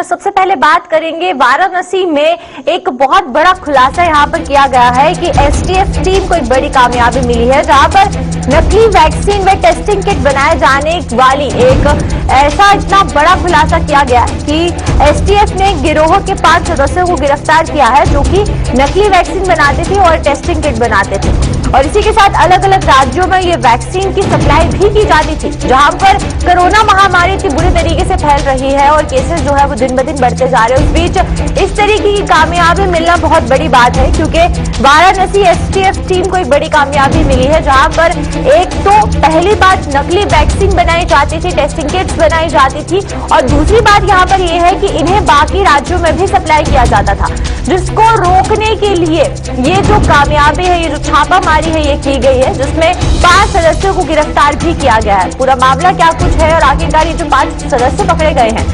और सबसे पहले बात करेंगे वाराणसी में एक बहुत बड़ा खुलासा यहां पर किया गया है कि एसटीएफ टीम को एक बड़ी कामयाबी मिली है, जहां पर नकली वैक्सीन व टेस्टिंग किट बनाए जाने वाली एक ऐसा इतना बड़ा खुलासा किया गया कि एसटीएफ ने गिरोह के 5 सदस्यों को गिरफ्तार किया है जो कि नकली वैक्सीन बनाते थे और टेस्टिंग किट बनाते थे। और इसी के साथ अलग अलग राज्यों में ये वैक्सीन की सप्लाई भी की जाती थी, जहां पर कोरोना महामारी इतनी बुरी तरीके से फैल रही है और केसेस जो है वो दिन ब दिन बढ़ते जा रहे हैं। उस बीच इस तरीके की कामयाबी मिलना बहुत बड़ी बात है, क्योंकि वाराणसी एसटीएफ टीम को एक बड़ी कामयाबी मिली है, जहां पर एक तो पहली बात नकली वैक्सीन बनाई जाती थी, टेस्टिंग किट्स बनाई जाती थी, और दूसरी बात यहाँ पर यह है कि इन्हें बाकी राज्यों में भी सप्लाई किया जाता था, जिसको रोकने के लिए ये जो कामयाबी है, ये जो छापामारी है ये की गई है, जिसमें 5 सदस्यों को गिरफ्तार भी किया गया है। पूरा मामला क्या कुछ है और आखिरकार ये जो 5 सदस्य पकड़े गए हैं,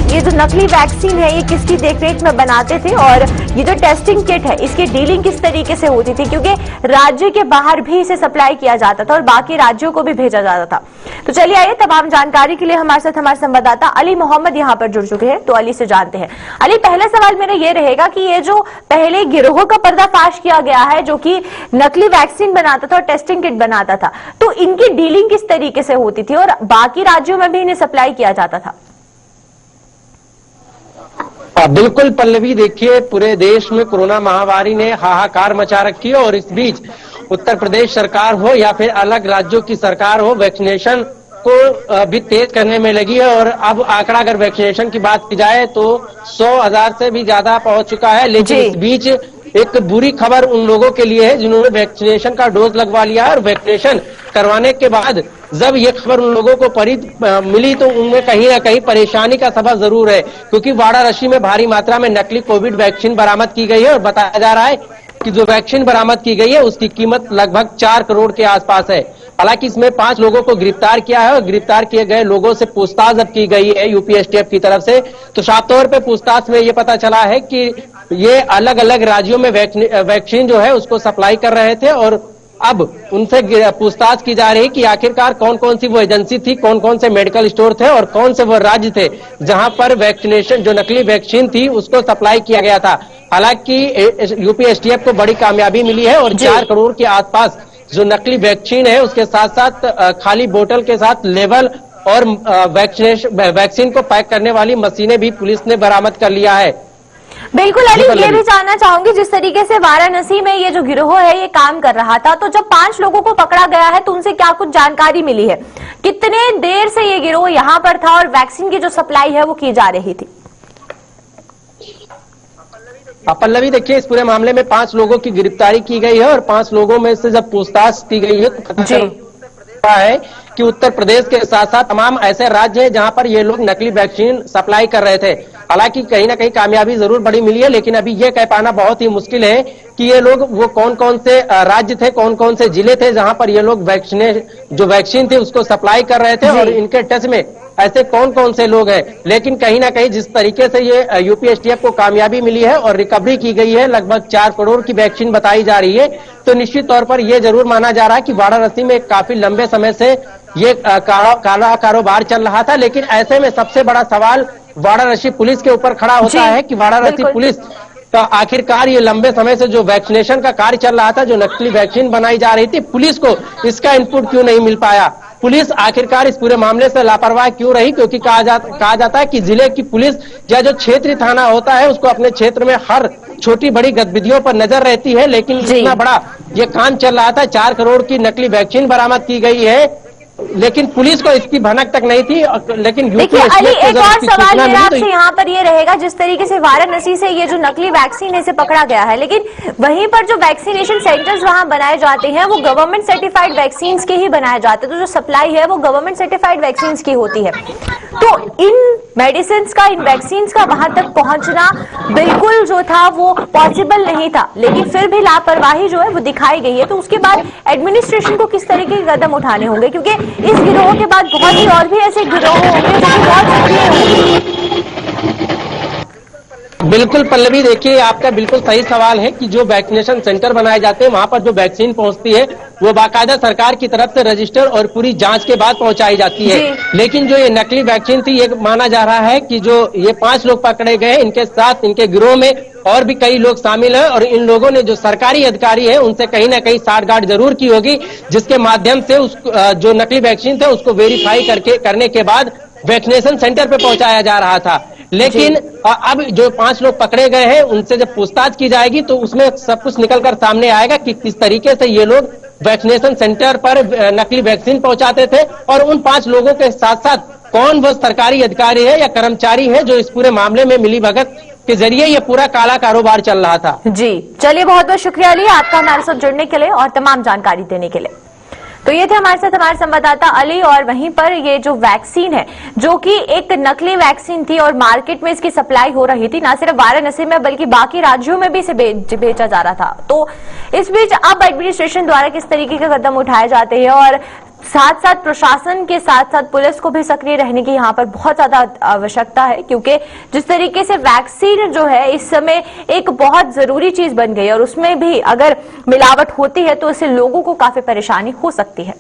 ये जो नकली वैक्सीन है ये किसकी देखरेख में बनाते थे, और ये जो टेस्टिंग किट है इसकी डीलिंग किस तरीके से होती थी, क्योंकि राज्य के बाहर भी इसे सप्लाई किया जाता था और बाकी राज्यों को भी भेजा जाता था। तो चलिए आइए, तमाम जानकारी के लिए हमारे साथ हमारे संवाददाता अली मोहम्मद यहाँ पर जुड़ चुके हैं, तो अली से जानते हैं। अली, पहला सवाल मेरा ये रहेगा कि ये जो पहले गिरोह का पर्दाफाश किया गया है जो कि नकली वैक्सीन बनाता था और टेस्टिंग किट बनाता था, तो इनकी डीलिंग किस तरीके से होती थी और बाकी राज्यों में भी इन्हें सप्लाई किया जाता था? बिल्कुल पल्लवी, देखिए पूरे देश में कोरोना महामारी ने हाहाकार मचा रखी है और इस बीच उत्तर प्रदेश सरकार हो या फिर अलग राज्यों की सरकार हो, वैक्सीनेशन को भी तेज करने में लगी है। और अब आंकड़ा अगर वैक्सीनेशन की बात की जाए तो 100,000 से भी ज्यादा पहुंच चुका है। लेकिन इस बीच एक बुरी खबर उन लोगों के लिए है जिन्होंने वैक्सीनेशन का डोज लगवा लिया है, और वैक्सीनेशन करवाने के बाद जब ये खबर उन लोगों को मिली तो उनमें कहीं ना कहीं परेशानी का सबब जरूर है, क्योंकि वाराणसी में भारी मात्रा में नकली कोविड वैक्सीन बरामद की गई है और बताया जा रहा है कि जो वैक्सीन बरामद की गई है उसकी कीमत लगभग 4 करोड़ के आसपास है। हालांकि इसमें 5 लोगों को गिरफ्तार किया है और गिरफ्तार किए गए लोगों से पूछताछ अब की गई है यूपी एसटीएफ की तरफ से। तो साफ तौर पे पूछताछ में ये पता चला है कि ये अलग अलग राज्यों में वैक्सीन जो है उसको सप्लाई कर रहे थे, और अब उनसे पूछताछ की जा रही है कि आखिरकार कौन कौन सी वो एजेंसी थी, कौन कौन से मेडिकल स्टोर थे और कौन से वो राज्य थे जहां पर वैक्सीनेशन जो नकली वैक्सीन थी उसको सप्लाई किया गया था। हालांकि यूपी एसटीएफ को बड़ी कामयाबी मिली है और 4 करोड़ के आसपास जो नकली वैक्सीन है उसके साथ साथ खाली बोतल के साथ लेवल और वैक्सीन को पैक करने वाली मशीनें भी पुलिस ने बरामद कर लिया है। बिल्कुल अली, ये भी जानना चाहूंगी जिस तरीके से वाराणसी में ये जो गिरोह है ये काम कर रहा था, तो जब 5 लोगों को पकड़ा गया है तो उनसे क्या कुछ जानकारी मिली है? कितने देर से ये गिरोह यहाँ पर था और वैक्सीन की जो सप्लाई है वो की जा रही थी? पल्लवी, देखिए इस पूरे मामले में 5 लोगों की गिरफ्तारी की गई है और 5 लोगों में से जब पूछताछ की गई है तो पता चला है कि उत्तर प्रदेश के साथ साथ तमाम ऐसे राज्य हैं जहां पर ये लोग नकली वैक्सीन सप्लाई कर रहे थे। हालांकि कहीं ना कहीं कामयाबी जरूर बड़ी मिली है, लेकिन अभी ये कह पाना बहुत ही मुश्किल है कि ये लोग वो कौन कौन से राज्य थे, कौन कौन से जिले थे जहां पर ये लोग जो वैक्सीन थी उसको सप्लाई कर रहे थे और इनके टच में ऐसे कौन कौन से लोग हैं। लेकिन कहीं ना कहीं जिस तरीके से ये यूपी एसटीएफ को कामयाबी मिली है और रिकवरी की गई है, लगभग 4 करोड़ की वैक्सीन बताई जा रही है, तो निश्चित तौर पर यह जरूर माना जा रहा है कि वाराणसी में काफी लंबे समय से ये काला कारोबार चल रहा था। लेकिन ऐसे में सबसे बड़ा सवाल वाराणसी पुलिस के ऊपर खड़ा होता है कि वाराणसी पुलिस का आखिरकार ये लंबे समय से जो वैक्सीनेशन का कार्य चल रहा था, जो नकली वैक्सीन बनाई जा रही थी, पुलिस को इसका इनपुट क्यों नहीं मिल पाया? पुलिस आखिरकार इस पूरे मामले से लापरवाह क्यों रही? क्योंकि कहा जाता है कि जिले की पुलिस या जो क्षेत्रीय थाना होता है उसको अपने क्षेत्र में हर छोटी बड़ी गतिविधियों पर नजर रहती है, लेकिन इतना बड़ा ये कांड चल रहा था, 4 करोड़ की नकली वैक्सीन बरामद की गई है, लेकिन पुलिस को इसकी भनक तक नहीं थी। लेकिन देखिए अली, एक और सवाल मेरा आपसे यहाँ पर ये रहेगा, जिस तरीके से वाराणसी से ये जो नकली वैक्सीन है इसे पकड़ा गया है, लेकिन वहीं पर जो वैक्सीनेशन सेंटर्स वहां बनाए जाते हैं वो गवर्नमेंट सर्टिफाइड वैक्सीन के ही बनाए जाते हैं, तो जो सप्लाई है वो गवर्नमेंट सर्टिफाइड वैक्सीन की होती है। तो इन मेडिसिन का, इन वैक्सीन का वहां तक पहुंचना बिल्कुल जो था वो पॉसिबल नहीं था, लेकिन फिर भी लापरवाही जो है वो दिखाई गई है। तो उसके बाद एडमिनिस्ट्रेशन को किस तरीके के कदम उठाने होंगे, क्योंकि इस गिरोह के बाद बहुत ही और भी ऐसे गिरोह होंगे जो बहुत सक्रिय होंगे। बिल्कुल पल्लवी, देखिए आपका बिल्कुल सही सवाल है कि जो वैक्सीनेशन सेंटर बनाए जाते हैं वहां पर जो वैक्सीन पहुंचती है वो बाकायदा सरकार की तरफ से रजिस्टर और पूरी जांच के बाद पहुंचाई जाती है। लेकिन जो ये नकली वैक्सीन थी, ये माना जा रहा है कि जो ये 5 लोग पकड़े गए, इनके साथ इनके गिरोह में और भी कई लोग शामिल हैं और इन लोगों ने जो सरकारी अधिकारी है उनसे कहीं ना कहीं साठगांठ जरूर की होगी, जिसके माध्यम से उस जो नकली वैक्सीन था उसको वेरीफाई करने के बाद वैक्सीनेशन सेंटर पे पहुंचाया जा रहा था। लेकिन अब जो 5 लोग पकड़े गए हैं उनसे जब पूछताछ की जाएगी तो उसमें सब कुछ निकलकर सामने आएगा कि किस तरीके से ये लोग वैक्सीनेशन सेंटर पर नकली वैक्सीन पहुंचाते थे और उन 5 लोगों के साथ साथ कौन वो सरकारी अधिकारी है या कर्मचारी है जो इस पूरे मामले में मिलीभगत के जरिए ये पूरा काला कारोबार चल रहा था। जी चलिए, बहुत बहुत शुक्रिया अली आपका हमारे साथ जुड़ने के लिए और तमाम जानकारी देने के लिए। तो ये थे हमारे साथ हमारे संवाददाता अली। और वहीं पर ये जो वैक्सीन है जो कि एक नकली वैक्सीन थी और मार्केट में इसकी सप्लाई हो रही थी, ना सिर्फ वाराणसी में बल्कि बाकी राज्यों में भी इसे बेचा जा रहा था। तो इस बीच अब एडमिनिस्ट्रेशन द्वारा किस तरीके के कदम उठाए जाते हैं और साथ साथ प्रशासन के साथ साथ पुलिस को भी सक्रिय रहने की यहाँ पर बहुत ज्यादा आवश्यकता है, क्योंकि जिस तरीके से वैक्सीन जो है इस समय एक बहुत जरूरी चीज बन गई और उसमें भी अगर मिलावट होती है तो इससे लोगों को काफी परेशानी हो सकती है।